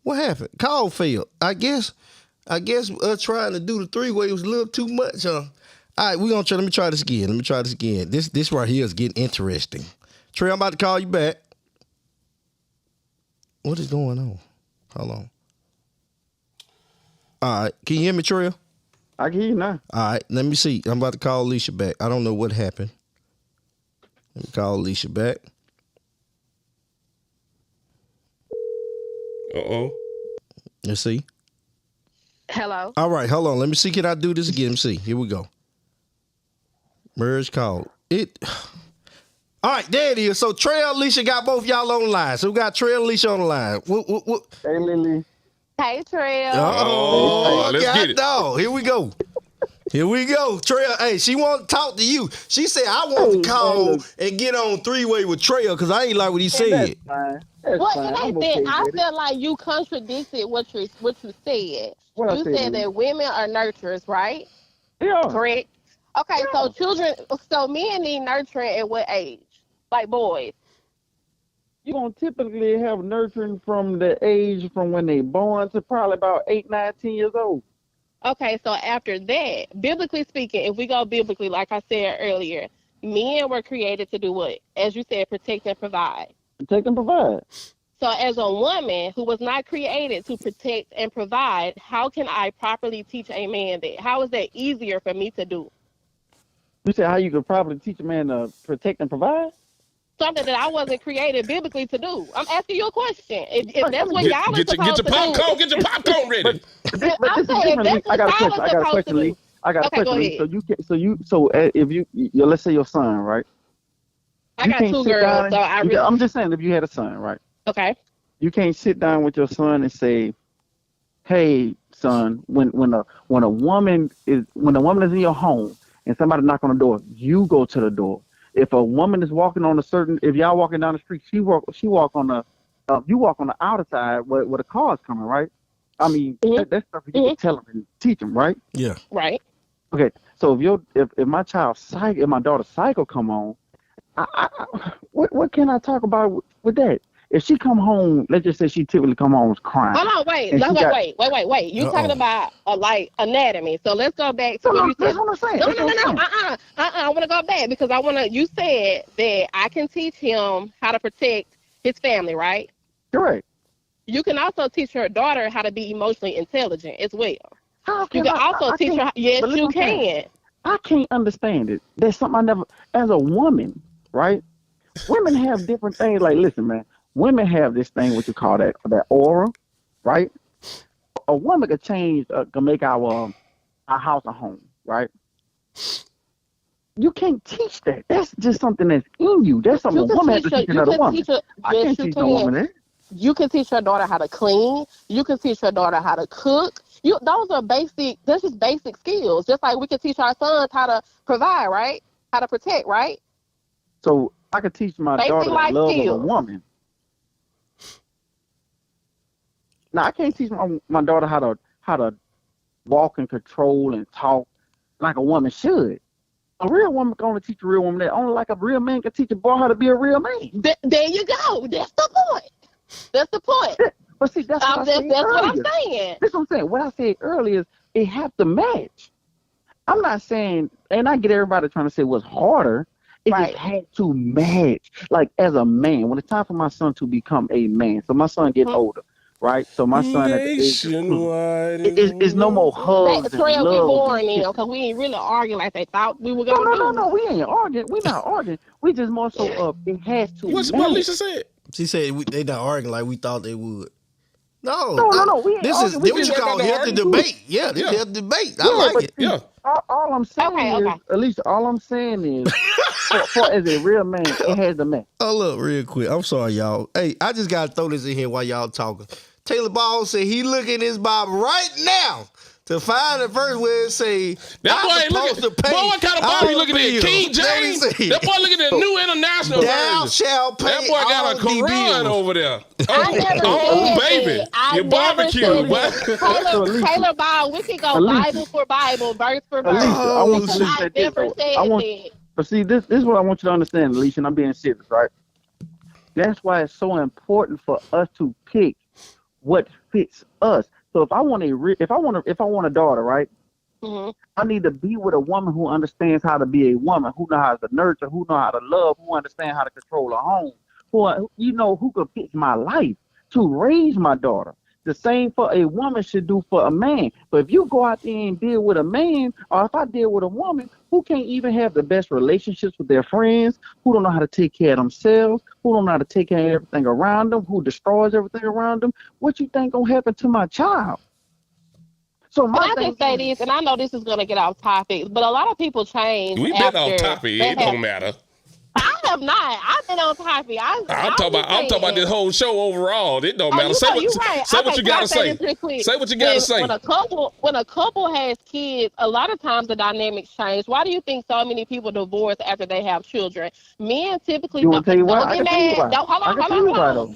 What happened? Call failed. I guess trying to do the three-way was a little too much, huh? All right, we're gonna try. Let me try this again. This right here is getting interesting. Trey, I'm about to call you back. What is going on? Hold on. All right, can you hear me, Trey? I can hear you now. All right, let me see. I'm about to call Alicia back. I don't know what happened. Let me call Alicia back. Uh-oh. Let's see. Hello. All right, hold on. Let me see. Can I do this again? Let me see. Here we go. Merge call. All right, there it is. So Trey and Alicia got both y'all on the line. So we got Trey and Alicia on the line. What? Hey, Lily. Hey, Trey. Let's get it. Dog. Here we go. Trey, hey, she want to talk to you. She said, I want to call and get on three-way with Trey because I ain't like what he said. I feel like you contradicted what you said. You said that women are nurturers, right? Yeah. Correct? Okay, so men need nurturing at what age? Like boys? You're going to typically have nurturing from the age from when they born to probably about 8, 9, 10 years old. Okay, so after that, biblically speaking, if we go biblically, like I said earlier, men were created to do what? As you said, protect and provide. Protect and provide. So as a woman who was not created to protect and provide, how can I properly teach a man that? How is that easier for me to do? You said how you could probably teach a man to protect and provide? Something that I wasn't created biblically to do. I'm asking you a question. If that's what y'all are supposed to do. Get your popcorn ready. But this is different. I got a question, Lee. I got a question, Lee. So if you let's say your son, right? I got 2 girls, I'm just saying if you had a son, right? Okay. You can't sit down with your son and say, "Hey, son, when a woman is in your home and somebody knock on the door, you go to the door. If a woman is walking on if y'all walking down the street, you walk on the outer side where the car's coming, right? I mean, that's stuff you can tell them and teach them, right? Yeah. Right. Okay. So if my daughter's cycle come on, what can I talk about with that? If she come home, let's just say she typically come home crying. Hold on, wait. You talking about like anatomy? So let's go back to what you said. That's what I'm saying. No. I want to go back because you said that I can teach him how to protect his family, right? Correct. You can also teach your daughter how to be emotionally intelligent as well. You can also teach her. Yes, you can. I can't understand it. There's something I never, as a woman, right? Women have different things. Like, listen, man. Women have this thing, what you call that aura, right? A woman could change, can make our house a home, right? You can't teach that. That's just something that's in you. That's something a woman has to teach another woman. I can't teach no woman that. You can teach your daughter how to clean. You can teach your daughter how to cook. Those are basic. That's just basic skills. Just like we can teach our sons how to provide, right? How to protect, right? So I could teach my daughter the love of a woman. Now I can't teach my daughter how to walk and control and talk like a woman should. A real woman can only teach a real woman that. Only like a real man can teach a boy how to be a real man. There you go. That's the point. But see, that's what I said that's earlier. what I'm saying. That's what I'm saying. What I said earlier is it have to match. I'm not saying, and I get everybody trying to say what's harder. It just had to match. Like as a man, when it's time for my son to become a man, so my son getting older, right? So my son at the age of 2, it's no more hugs and Trail, we love. boring them because we ain't really arguing like they thought we were gonna do. No, we ain't arguing. We not arguing. We just more so it has to. What's what Lisa said? She said they not arguing like we thought they would. No. We ain't this arguing. is what you call healthy debate. Yeah, this is healthy debate. I like it. Yeah. All I'm saying is, at least all I'm saying is, for as a real man, it has a man. Oh, look, real quick. I'm sorry, y'all. Hey, I just got to throw this in here while y'all talking. Taylor Ball said he looking his Bible right now to find the verse where it say, that boy looking, boy, what kind of Bible you looking at? King James? That boy looking at the New International Thou Version. shall pay That boy got a Quran over there. Baby. You barbecue. Taylor Ball, we can go Bible for Bible, verse for verse. I want you to never said but see, this is what I want you to understand, Alicia, and I'm being serious, right? That's why it's so important for us to pick what fits us. So if I want a daughter, right? Mm-hmm. I need to be with a woman who understands how to be a woman, who knows how to nurture, who knows how to love, who understands how to control a home, who could fix my life to raise my daughter. The same for a woman should do for a man. But if you go out there and deal with a man, or if I deal with a woman who can't even have the best relationships with their friends, who don't know how to take care of themselves, who don't know how to take care of everything around them, who destroys everything around them, what you think gonna happen to my child? So I just say this, and I know this is gonna get off topic, but a lot of people change. We've been off topic. It don't matter. I have not. I've been on topic. I'm talking about this whole show overall. It don't matter. Say what you gotta say. Say what you gotta say. When a couple has kids, a lot of times the dynamics change. Why do you think so many people divorce after they have children? Men typically don't get mad. Hold on.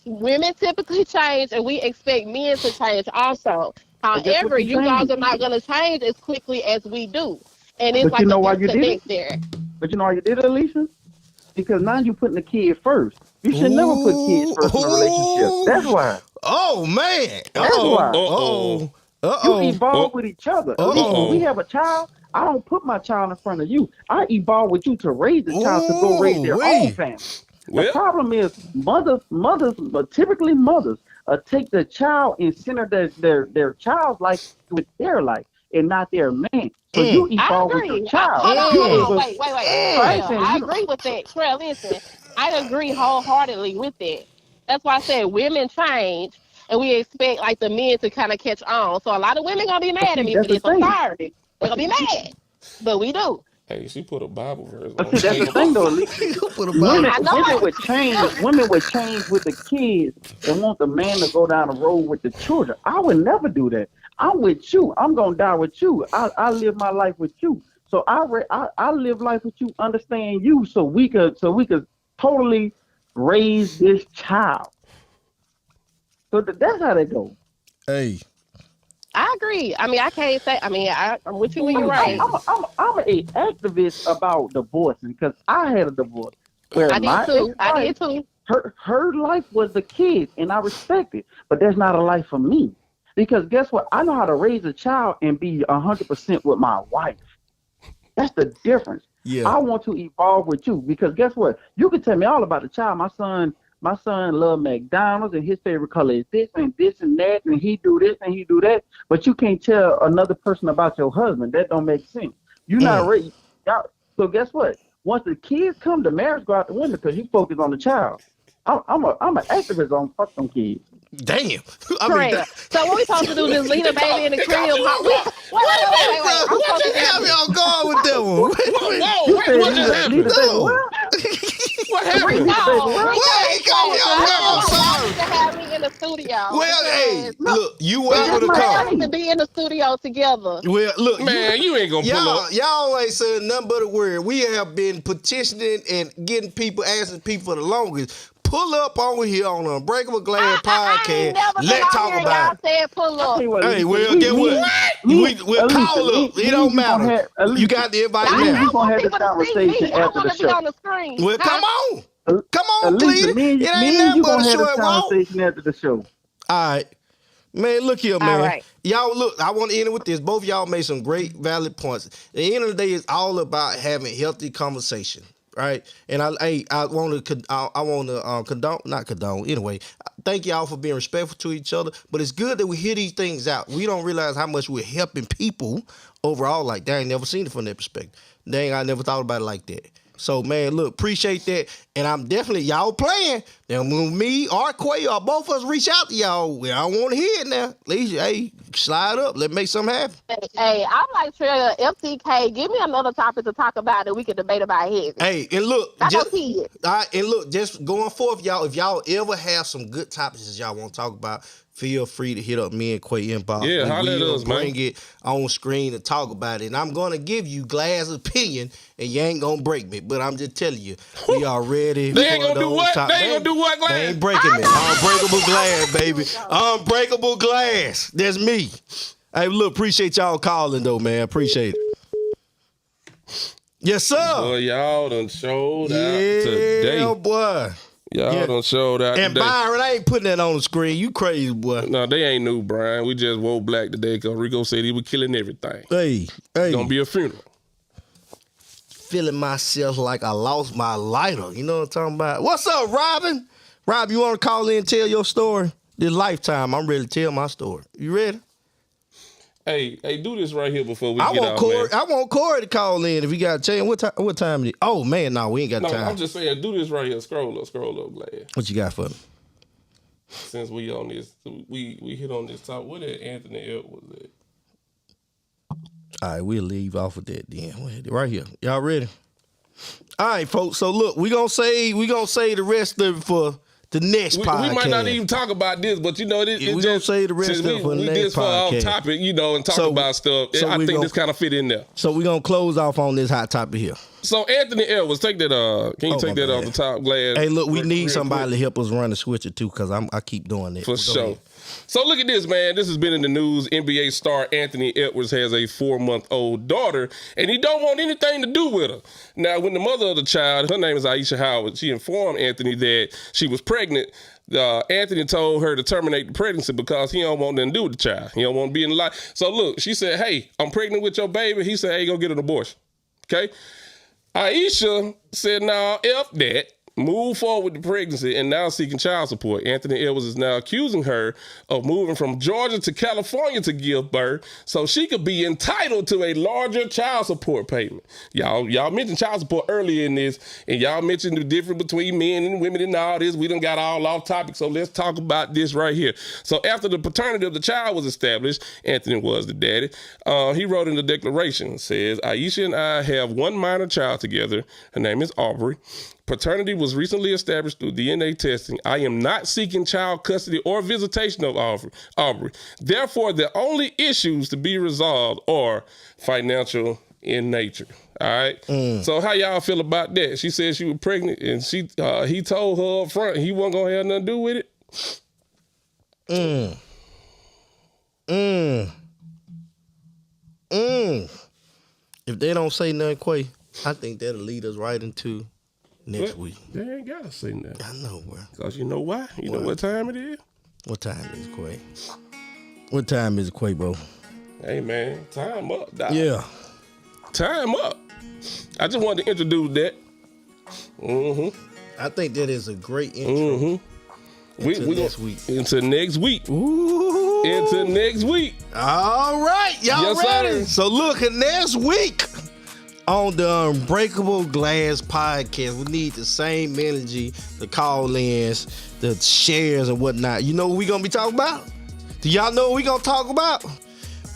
Women typically change, and we expect men to change also. However, you guys are not going to change as quickly as we do. And it's like a disconnect there. But you know why you did it, Alicia? Because now you're putting the kid first. You should never put kids first in a relationship. That's why. Oh, man. That's why. You evolve with each other. Alicia, when we have a child, I don't put my child in front of you. I evolve with you to raise the child to go raise their own family. The problem is mothers, but typically mothers, take the child and center their child's life with their life and not their man. So you evolve with your child. Wait. I agree with that. Trey, listen, I agree wholeheartedly with that. That's why I said women change, and we expect like the men to kind of catch on. So a lot of women gonna be mad at me for this. I'm sorry. They're gonna be mad, but we do. Hey, she put a Bible verse. See, that's the thing, though. Women would change with the kids and want the man to go down the road with the children. I would never do that. I'm with you. I'm gonna die with you. I live my life with you. So I live life with you, understand you, so we could totally raise this child. So that's how they go. Hey. I agree. I mean, I can't say. I mean, I'm with you when you're right. I'm an activist about divorcing because I had a divorce. I did too. Her life was the kids, and I respect it. But that's not a life for me. Because guess what? I know how to raise a child and be 100% with my wife. That's the difference. Yeah. I want to evolve with you because guess what? You can tell me all about the child. My son loves McDonald's and his favorite color is this and that, and he do this and he do that. But you can't tell another person about your husband. That don't make sense. You're not ready. So guess what? Once the kids come, the marriage go out the window because you focus on the child. I'm an activist on fuck them kids. Damn. So what we supposed to do? Just leave the baby in the crib? Wait. Y'all going with that one? What just happened? What happened? I'm sorry. To have me in the studio. Well, hey, look, you welcome to come. To be in the studio together. Well, look, man, you ain't gonna pull up. Y'all ain't saying nothing but a word. We have been petitioning and asking people for the longest. Pull up over here on the Unbreakable Glad podcast. Let's talk about it. Said pull up. Hey, well, get what? We'll call up. It don't matter. You got the invite now. We're going to have this conversation after the show. Well, come on. Come on, Cleveland. It ain't nothing but a short walk. Conversation after the show. All right. Man, look here, man. Right. Y'all, look, I want to end it with this. Both of y'all made some great, valid points. At the end of the day, it's all about having healthy conversation. Right, and I want to condone, not condone. Anyway, thank y'all for being respectful to each other. But it's good that we hear these things out. We don't realize how much we're helping people overall. Like, they ain't never seen it from that perspective. I never thought about it like that. So, man, look, appreciate that. And I'm definitely, y'all playing. Then when me or Quay or both of us reach out to y'all, I don't want to hear it now. At least, hey, slide up. Let's make something happen. Hey, I'm like, Trey, FTK, give me another topic to talk about that we can debate about heavy. Hey, and look, just going forth, y'all, if y'all ever have some good topics that y'all want to talk about, feel free to hit up me and Quay inbox. Yeah, holla at us, man. Bring it on screen and talk about it. And I'm going to give you Glass' opinion, and you ain't going to break me. But I'm just telling you, we are ready. They ain't going to do what? They ain't going to do what, Glass? They ain't breaking me. Unbreakable Glass, baby. Unbreakable Glass. That's me. Hey, look, appreciate y'all calling, though, man. Appreciate it. Yes, sir. Boy, y'all done showed out today. Yeah, boy. Y'all done showed out and today. Byron, I ain't putting that on the screen. You crazy, boy. No, they ain't new, Brian. We just woke black today because Rico said he was killing everything. Hey. It's gonna be a funeral. Feeling myself like I lost my lighter. You know what I'm talking about? What's up, Robin? Rob, you want to call in and tell your story? This lifetime, I'm ready to tell my story. You ready? Hey, do this right here before we get out, Corey, man. I want Corey to call in if you got a chance. What time is it? Oh, man, no, we ain't got time. I'm just saying, do this right here. Scroll up, Glad. What you got for me? Since we on this, we hit on this top. Where did Anthony Edwards at? All right, we'll leave off of that then. Right here. Y'all ready? All right, folks. So look, we gonna say the rest of it for the next podcast. We might not even talk about this, but you know, we gonna say the rest of it for the next podcast. Off topic, you know, and talk about stuff. I think this kind of fit in there. So we gonna close off on this hot topic here. So Anthony Edwards, take that. Can you take that off the top, Glad? Hey, look, we need somebody to help us run the switcher too, because I keep doing it. For sure. So look at this, man. This has been in the news. NBA star Anthony Edwards has a 4-month-old daughter, and he don't want anything to do with her. Now, when the mother of the child, her name is Aisha Howard, she informed Anthony that she was pregnant. Anthony told her to terminate the pregnancy because he don't want nothing to do with the child. He don't want to be in the life. So look, she said, hey, I'm pregnant with your baby. He said, hey, go get an abortion. Okay? Aisha said, nah, F that. Move forward with the pregnancy and now seeking child support. Anthony Edwards is now accusing her of moving from Georgia to California to give birth so she could be entitled to a larger child support payment. Y'all mentioned child support earlier in this, and y'all mentioned the difference between men and women and all this. We done got all off topic, so let's talk about this right here. So after the paternity of the child was established, Anthony was the daddy, he wrote in the declaration, says, Aisha and I have one minor child together. Her name is Aubrey. Paternity was recently established through DNA testing. I am not seeking child custody or visitation of Aubrey. Therefore, the only issues to be resolved are financial in nature. All right. So how y'all feel about that? She said she was pregnant, and he told her up front he wasn't gonna have nothing to do with it. If they don't say nothing, Quay, I think that'll lead us right into next week. They ain't gotta say nothing. I know, bro. Because you know why? You know what time it is? What time is it, Quay? What time is it, Quay, bro? Hey, man. Time up, dog. Yeah. Time up. I just wanted to introduce that. I think that is a great intro. Into next week. Into next week. Ooh. Into next week. All right. Y'all ready? Sir. So look, next week on the Unbreakable Glass podcast, we need the same energy, the call-ins, the shares and whatnot. You know what we going to be talking about? Do y'all know what we going to talk about?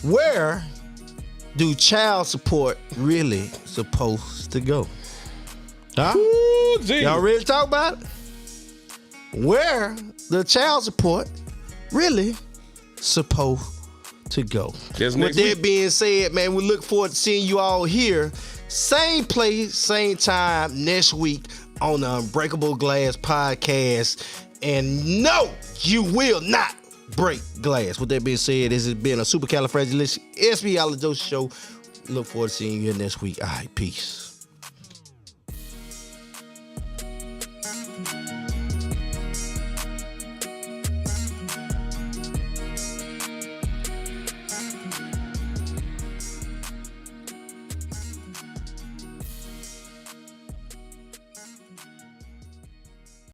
Where do child support really supposed to go? Huh? Ooh, y'all ready to talk about it? Where the child support really supposed to go? With that being said, man, we look forward to seeing you all here. Same place, same time next week on the Unbreakable Glass podcast. And no, you will not break glass. With that being said, this has been a supercalifragilisticexpialidocious show. Look forward to seeing you here next week. All right, peace.